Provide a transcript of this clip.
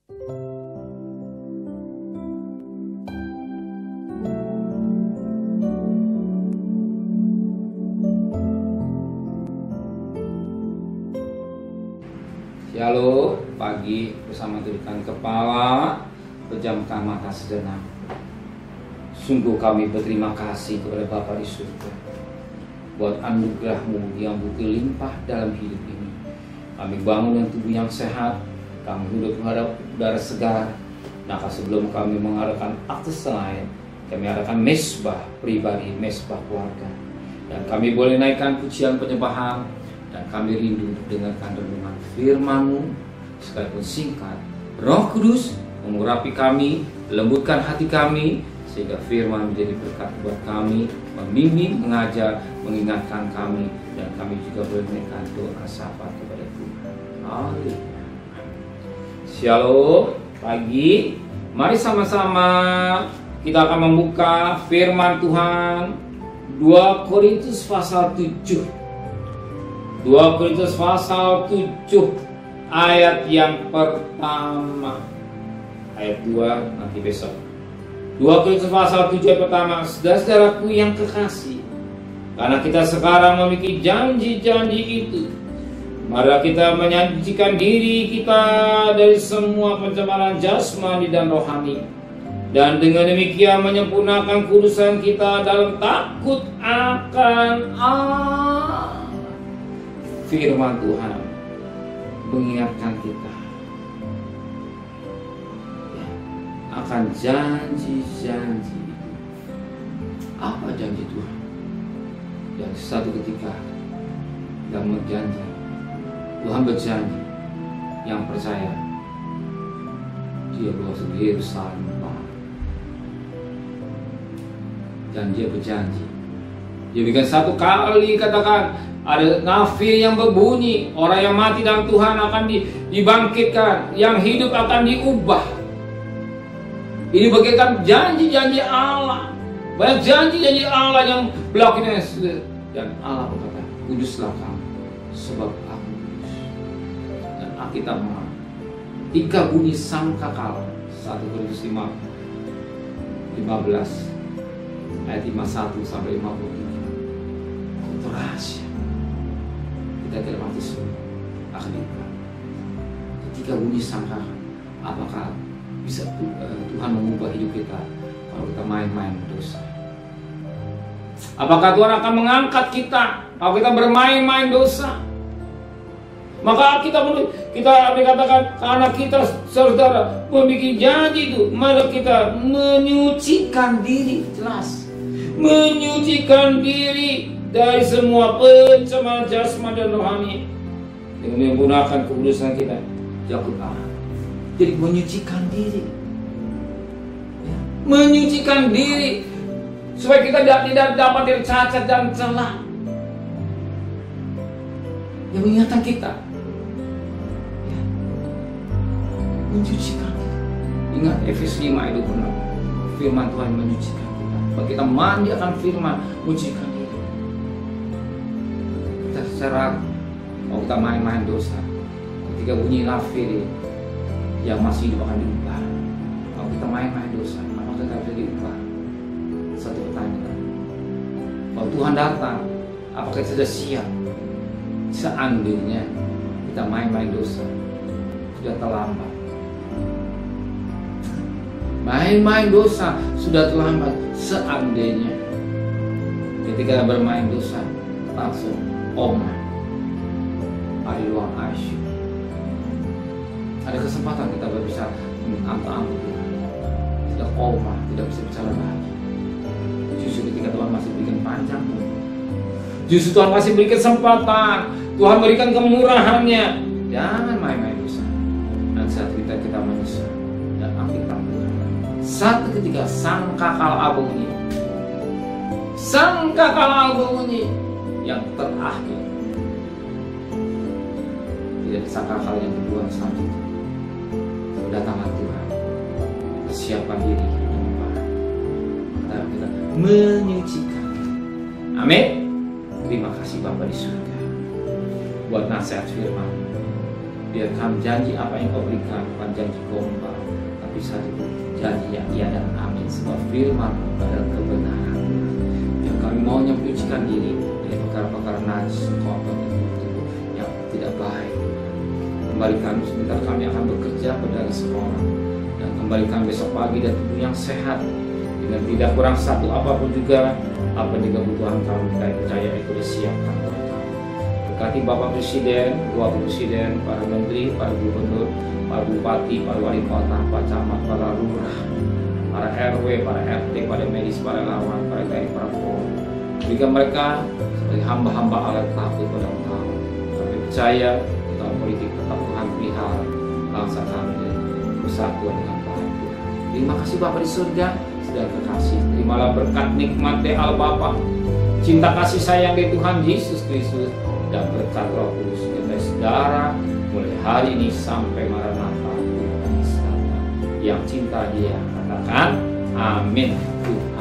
Halo, pagi bersama tundukkan kepala, pejamkan mata sejenak. Sungguh kami berterima kasih kepada Bapa di surga buat anugerah-Mu yang berlimpah dalam hidup ini. Kami bangun dengan tubuh yang sehat, kami hidup menghadap udara segar. Maka sebelum kami mengadakan aktes lain, kami adakan mesbah pribadi, mesbah keluarga. Dan kami boleh naikkan pujian penyembahan. Dan kami rindu untuk dengarkan renungan firman-Mu, sekalipun singkat. Roh Kudus mengurapi kami, lembutkan hati kami, sehingga firman menjadi berkat buat kami, membimbing, mengajar, mengingatkan kami, dan kami juga boleh menaikkan doa syafaat kepada Tuhan. Haleluya. Shalom, pagi. Mari sama-sama kita akan membuka firman Tuhan 2 Korintus pasal 7. 2 Korintus pasal 7 ayat yang pertama. Ayat 2 nanti besok. 2 Korintus pasal 7 ayat pertama. Saudara-saudaraku yang kekasih, karena kita sekarang memiliki janji-janji itu, mari kita menyajikan diri kita dari semua pencemaran jasmani dan rohani, dan dengan demikian menyempurnakan kudusan kita dalam takut akan Allah. Firman Tuhan mengingatkan kita akan janji-janji. Apa janji Tuhan? Yang satu ketika yang berjanji, Tuhan berjanji, yang percaya Dia bawa ke Yerusalem. Dan Dia berjanji, Dia bikin satu kali katakan, ada nafir yang berbunyi, orang yang mati dalam Tuhan akan dibangkitkan, yang hidup akan diubah. Ini bagaikan janji-janji Allah. Banyak janji-janji Allah yang berlaku. Dan Allah berkata, kuduslah kamu, sebab aku kudus. Dan Alkitab mengatakan, ketika bunyi sangkakala, 1 Korintus 15 ayat 51 sampai 53. Itu rahasia. Kita tidak mati semua akan dibuka. Ketika bunyi sangkakala, apakah bisa Tuhan mengubah hidup kita kalau kita main-main dosa? Apakah Tuhan akan mengangkat kita kalau kita bermain-main dosa? Maka kita dikatakan, karena kita saudara memiliki janji itu, mari kita menyucikan diri. Jelas, menyucikan diri dari semua pencemaran jasmani dan rohani dengan menggunakan kekudusan kita. Jakut Allah. Jadi menyucikan diri, menyucikan diri supaya kita tidak dapat tercacat dan celah. Yang mengingatkan kita, menyucikan. Ingat Efesus 5 itu benar. Firman Tuhan menyucikan kita. Bahwa kita mandi akan firman, menyucikan diri. Kita secara kalau kita main-main dosa, ketika bunyi lafir yang masih hidup akan diubah. Kalau kita main-main dosa, apakah kita bisa diubah? Satu pertanyaan. Kalau Tuhan datang, apakah kita sudah siap? Seandainya kita main-main dosa, sudah terlambat. Main-main dosa sudah terlambat. Seandainya ketika bermain dosa langsung koma di ruang ICU, ada kesempatan kita bisa mengampu Tuhan. Tidak koma, tidak bisa bicara lagi. Justru ketika Tuhan masih berikan panjang, justru Tuhan masih beri kesempatan, Tuhan berikan kemurahannya. Jangan main-main dosa. Dan saat kita menyesal dan Alkitab berkata, satu ketika sangkakala bunyi, sangkakala bunyi yang terakhir. Tidak sangkakala yang kedua selanjutnya. Datanglah Tuhan, persiapan diri kita menyucikan. Amin. Terima kasih Bapa di surga buat nasihat firman. Biarkan janji apa yang kau berikan bukan janji gombal, tapi satu janji yang iya dan amin. Sebab firman adalah kebenaran. Yang kami mau menyucikan diri dari perkara-perkara najis, kotor yang tidak baik. Kembalikan sebentar kami akan bekerja pada sekolah, dan kembalikan besok pagi dan tubuh yang sehat dengan tidak kurang satu apapun juga. Apa juga kebutuhan kami, kami percaya itu disiapkan buat kami. Berkati Bapak Presiden, Wakil Presiden, para Menteri, para Gubernur, para Bupati, para Wali Kota, para Camat, para Lurah, para RW, para RT, para medis, para lawan, para TNI, para Polri. Berikan mereka sebagai hamba-hamba Allah takut pada Engkau. Kami percaya dalam politik tetap Tuhan pelihara bangsa kami dan bersatu dengan baik. Terima kasih Bapa di surga, segala kekasih. Terimalah berkat nikmat Allah Bapa, cinta kasih sayang dari Tuhan Yesus Kristus, dan berkat Roh Kudus serta saudara mulai hari ini sampai Maranatha. Yang cinta Dia katakan amin. Tuhan